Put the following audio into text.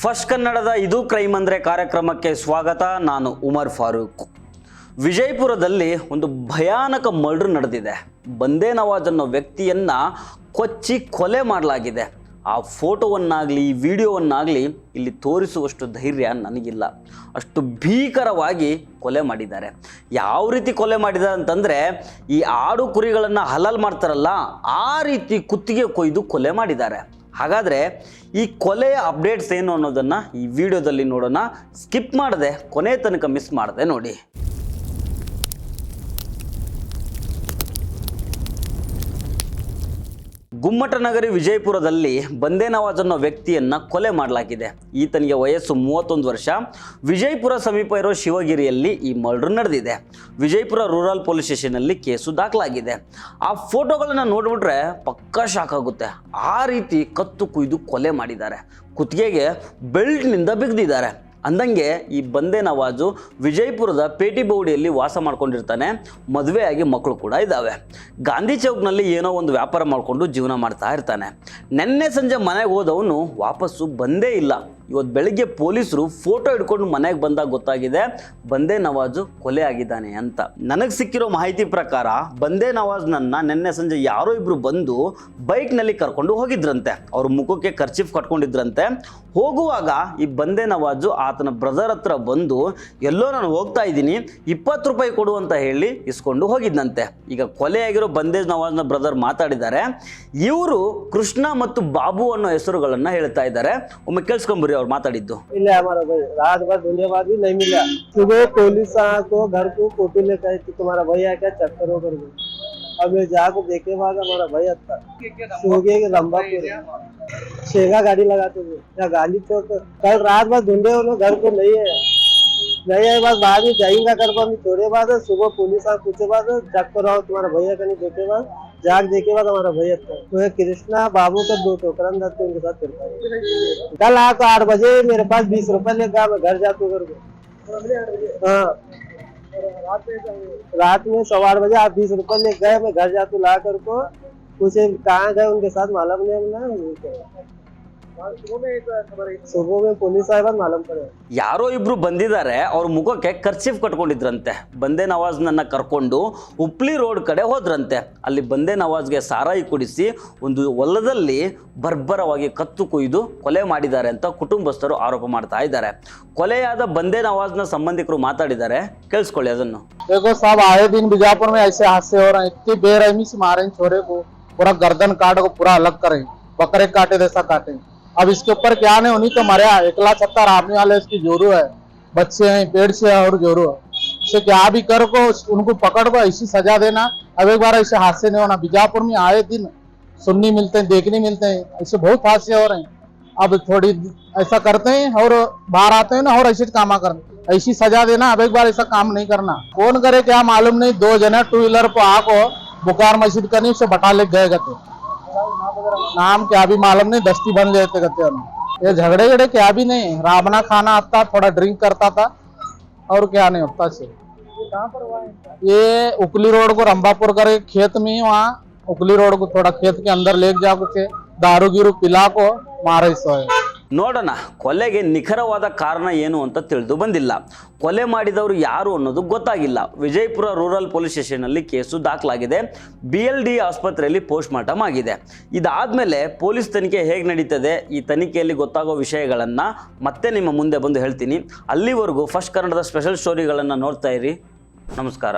First ಕನ್ನಡದ ಇದು crime ಅಂದರೆ ಕಾರ್ಯಕ್ರಮಕ್ಕೆ ಸ್ವಾಗತ. ನಾನು ಉಮರ್ ಫಾರೂಕ್. ವಿಜಯಪುರದಲ್ಲಿ ಒಂದು ಭಯಾನಕ ಮರ್ಡರ್ ನಡೆದಿದೆ. ಬಂದೇ ನವಾಜ್ ಅನ್ನೋ ವ್ಯಕ್ತಿಯನ್ನು ಕೊಚ್ಚಿ ಕೊಲೆ ಮಾಡಲಾಗಿದೆ. ಆ ಫೋಟೋವನ್ನಾಗಲಿ ವಿಡಿಯೋವನ್ನಾಗಲಿ ಇಲ್ಲಿ ತೋರಿಸುವಷ್ಟು ಧೈರ್ಯ ನನಗಿಲ್ಲ. ಅಷ್ಟು ಭೀಕರವಾಗಿ ಕೊಲೆ ಮಾಡಿದ್ದಾರೆ. ಯಾವ ರೀತಿ ಕೊಲೆ ಮಾಡಿದ್ದಾರೆ ಅಂತಂದರೆ, ಈ ಆಡು ಕುರಿಗಳನ್ನು ಹಲಾಲ್ ಮಾಡ್ತಾರಲ್ಲ ಆ ರೀತಿ ಕುತ್ತಿಗೆ ಕೊಯ್ದು ಕೊಲೆ ಮಾಡಿದ್ದಾರೆ. ಹಾಗಾದರೆ ಈ ಕೊಲೆಯ ಅಪ್ಡೇಟ್ಸ್ ಏನು ಅನ್ನೋದನ್ನು ಈ ವಿಡಿಯೋದಲ್ಲಿ ನೋಡೋಣ. ಸ್ಕಿಪ್ ಮಾಡದೆ ಕೊನೆ ತನಕ ಮಿಸ್ ಮಾಡದೆ ನೋಡಿ. ಗುಮ್ಮಟನಗರಿ ವಿಜಯಪುರದಲ್ಲಿ ಬಂದೇ ನವಾಜ್ ಅನ್ನೋ ವ್ಯಕ್ತಿಯನ್ನು ಕೊಲೆ ಮಾಡಲಾಗಿದೆ. ಈತನಿಗೆ ವಯಸ್ಸು 31 ವರ್ಷ. ವಿಜಯಪುರ ಸಮೀಪ ಇರೋ ಶಿವಗಿರಿಯಲ್ಲಿ ಈ ಮರ್ಡರ್ ನಡೆದಿದೆ. ವಿಜಯಪುರ ರೂರಲ್ ಪೊಲೀಸ್ ಸ್ಟೇಷನಲ್ಲಿ ಕೇಸು ದಾಖಲಾಗಿದೆ. ಆ ಫೋಟೋಗಳನ್ನು ನೋಡಿಬಿಟ್ರೆ ಪಕ್ಕಾ ಶಾಕ್ ಆಗುತ್ತೆ. ಆ ರೀತಿ ಕತ್ತು ಕುಯ್ದು ಕೊಲೆ ಮಾಡಿದ್ದಾರೆ. ಕುತ್ತಿಗೆಗೆ ಬೆಲ್ಟ್ನಿಂದ ಬಿಗಿದಿದ್ದಾರೆ. ಅಂದಂಗೆ ಈ ಬಂದೇ ನವಾಜು ವಿಜಯಪುರದ ಪೇಟಿಬೌಡಿಯಲ್ಲಿ ವಾಸ ಮಾಡ್ಕೊಂಡಿರ್ತಾನೆ. ಮದುವೆಯಾಗಿ ಮಕ್ಕಳು ಕೂಡ ಇದ್ದಾವೆ. ಗಾಂಧಿ ಚೌಕ್ನಲ್ಲಿ ಏನೋ ಒಂದು ವ್ಯಾಪಾರ ಮಾಡಿಕೊಂಡು ಜೀವನ ಮಾಡ್ತಾ ಇರ್ತಾನೆ. ನಿನ್ನೆ ಸಂಜೆ ಮನೆಗೆ ಹೋದವನು ವಾಪಸ್ಸು ಬಂದೇ ಇಲ್ಲ. ಇವತ್ತು ಬೆಳಿಗ್ಗೆ ಪೊಲೀಸರು ಫೋಟೋ ಹಿಡ್ಕೊಂಡು ಮನೆಗೆ ಬಂದಾಗ ಗೊತ್ತಾಗಿದೆ ಬಂದೇ ನವಾಜು ಕೊಲೆ ಆಗಿದ್ದಾನೆ ಅಂತ. ನನಗೆ ಸಿಕ್ಕಿರೋ ಮಾಹಿತಿ ಪ್ರಕಾರ ಬಂದೇ ನವಾಜ್ನನ್ನು ನಿನ್ನೆ ಸಂಜೆ ಯಾರೋ ಇಬ್ಬರು ಬಂದು ಬೈಕ್ನಲ್ಲಿ ಕರ್ಕೊಂಡು ಹೋಗಿದ್ರಂತೆ. ಅವ್ರ ಮುಖಕ್ಕೆ ಕರ್ಚೀಫ್ ಕಟ್ಕೊಂಡಿದ್ರಂತೆ. ಹೋಗುವಾಗ ಈ ಬಂದೇ ನವಾಜು ಆತನ ಬ್ರದರ್ ಹತ್ರ ಬಂದು ಎಲ್ಲೋ ನಾನು ಹೋಗ್ತಾ ಇದ್ದೀನಿ, 20 ರೂಪಾಯಿ ಕೊಡು ಅಂತ ಹೇಳಿ ಇಸ್ಕೊಂಡು ಹೋಗಿದ್ದಂತೆ. ಈಗ ಕೊಲೆಯಾಗಿರೋ ಬಂದೇ ನವಾಜ್ನ ಬ್ರದರ್ ಮಾತಾಡಿದ್ದಾರೆ. ಇವರು ಕೃಷ್ಣ ಮತ್ತು ಬಾಬು ಅನ್ನೋ ಹೆಸರುಗಳನ್ನ ಹೇಳ್ತಾ ಇದ್ದಾರೆ. ಒಮ್ಮೆ ಕೇಳಿಸ್ಕೊಂಬರಿ ಅವ್ರು ಮಾತಾಡಿದ್ದು. ಇಲ್ಲ हमारा भाई रात भर ढूंढे बाद भी नहीं मिला. सुबह पुलिस को घर को फोटो लेकर आई थी, तुम्हारा भैया क्या चक्कर हो कर गए. अब मैं जाकर देखे बाद हमारा भैया था सोगे रंबापुर शेगा गाड़ी लगाते थे या गांधी चौक. कल रात भर ढूंढे उन्होंने घर को नहीं है बस बाद में जाएंगे कर थोड़े बाद सुबह पुलिस पूछे बाद चक्कर आओ तुम्हारा भैया का नहीं देखे बाद जाग देखे बाद हमारा भैया था. तो कृष्णा बाबू का 2 टोकरन जाते उनके साथ फिरता है. कल आ तो 8 बजे मेरे पास 20 रुपए लेकर मैं घर जाता हूँ घर को. हाँ रात में 8:15 बजे आप 20 रुपए ले गए. मैं घर जाता हूँ ला कर को उसे कहाँ गए उनके साथ मालूम नहीं. सुबह में पुलिस आए बाद मालूम पड़े. ಯಾರೋ ಇಬ್ರು ಬಂದಿದ್ದಾರೆ. ಅವ್ರ ಮುಖಕ್ಕೆ ಕರ್ಚೀಫ್ ಕಟ್ಕೊಂಡಿದ್ರಂತೆ. ಬಂದೇ ನವಾಜ್ನನ್ನ ಕರ್ಕೊಂಡು ಹುಪ್ಲಿ ರೋಡ್ ಕಡೆ ಹೋದ್ರಂತೆ. ಅಲ್ಲಿ ಬಂದೇ ನವಾಜ್ಗೆ ಸಾರಾಯಿ ಕುಡಿಸಿ ಒಂದು ಹೊಲದಲ್ಲಿ ಬರ್ಬರವಾಗಿ ಕತ್ತು ಕೊಯ್ದು ಕೊಲೆ ಮಾಡಿದ್ದಾರೆ ಅಂತ ಕುಟುಂಬಸ್ಥರು ಆರೋಪ ಮಾಡ್ತಾ ಇದ್ದಾರೆ. ಕೊಲೆಯಾದ ಬಂದೇ ನವಾಜ್ನ ಸಂಬಂಧಿಕರು ಮಾತಾಡಿದ್ದಾರೆ. ಕೇಳಿಸ್ಕೊಳ್ಳಿ ಅದನ್ನು. देखो साहब आए दिन बीजापुर में ऐसे हादसे हो रहे हैं. इतनी बेरहमी से मारे छोरे को, पूरा गर्दन काट को पूरा अलग करे, बकरे काटे जैसा काटे. अब इसके ऊपर क्या नहीं होनी तो मरे. 1,70 आदमी वाले इसकी जोरू है, बच्चे हैं, पेड़ से है और जोरू है. इसे क्या भी कर को उनको पकड़ को ऐसी सजा देना. अब एक बार ऐसे हादसे नहीं होना. बीजापुर में आए दिन सुनने मिलते हैं, देखने मिलते हैं. ऐसे बहुत हादसे हो रहे हैं. अब थोड़ी ऐसा करते हैं और बाहर आते हैं ना और ऐसे काम करते, ऐसी सजा देना. अब एक बार ऐसा काम नहीं करना. कौन करे क्या मालूम नहीं. 2 जने 2 व्हीलर पर आको बुखार मस्जिद करनी उसे बटा ले गए गए. नाम क्या भी मालूम नहीं. दस्ती बन लेते कहते हैं. ये झगड़े क्या भी नहीं. राबना खाना आता, थोड़ा ड्रिंक करता था और क्या नहीं होता से. ये उकली रोड को रंबापुर करे खेत में ही, वहाँ उकली रोड को थोड़ा खेत के अंदर ले जाके दारू गिरू पिला को मारे सो. ನೋಡೋಣ ಕೊಲೆಗೆ ನಿಖರವಾದ ಕಾರಣ ಏನು ಅಂತ ತಿಳಿದು ಬಂದಿಲ್ಲ. ಕೊಲೆ ಮಾಡಿದವರು ಯಾರು ಅನ್ನೋದು ಗೊತ್ತಾಗಿಲ್ಲ. ವಿಜಯಪುರ ರೂರಲ್ ಪೊಲೀಸ್ ಸ್ಟೇಷನಲ್ಲಿ ಕೇಸು ದಾಖಲಾಗಿದೆ. BLD ಆಸ್ಪತ್ರೆಯಲ್ಲಿ ಪೋಸ್ಟ್ ಮಾರ್ಟಮ್ ಆಗಿದೆ. ಇದಾದಮೇಲೆ ಪೊಲೀಸ್ ತನಿಖೆ ಹೇಗೆ ನಡೀತದೆ, ಈ ತನಿಖೆಯಲ್ಲಿ ಗೊತ್ತಾಗೋ ವಿಷಯಗಳನ್ನು ಮತ್ತೆ ನಿಮ್ಮ ಮುಂದೆ ಬಂದು ಹೇಳ್ತೀನಿ. ಅಲ್ಲಿವರೆಗೂ ಫಸ್ಟ್ ಕನ್ನಡದ ಸ್ಪೆಷಲ್ ಸ್ಟೋರಿಗಳನ್ನು ನೋಡ್ತಾ ಇರಿ. ನಮಸ್ಕಾರ.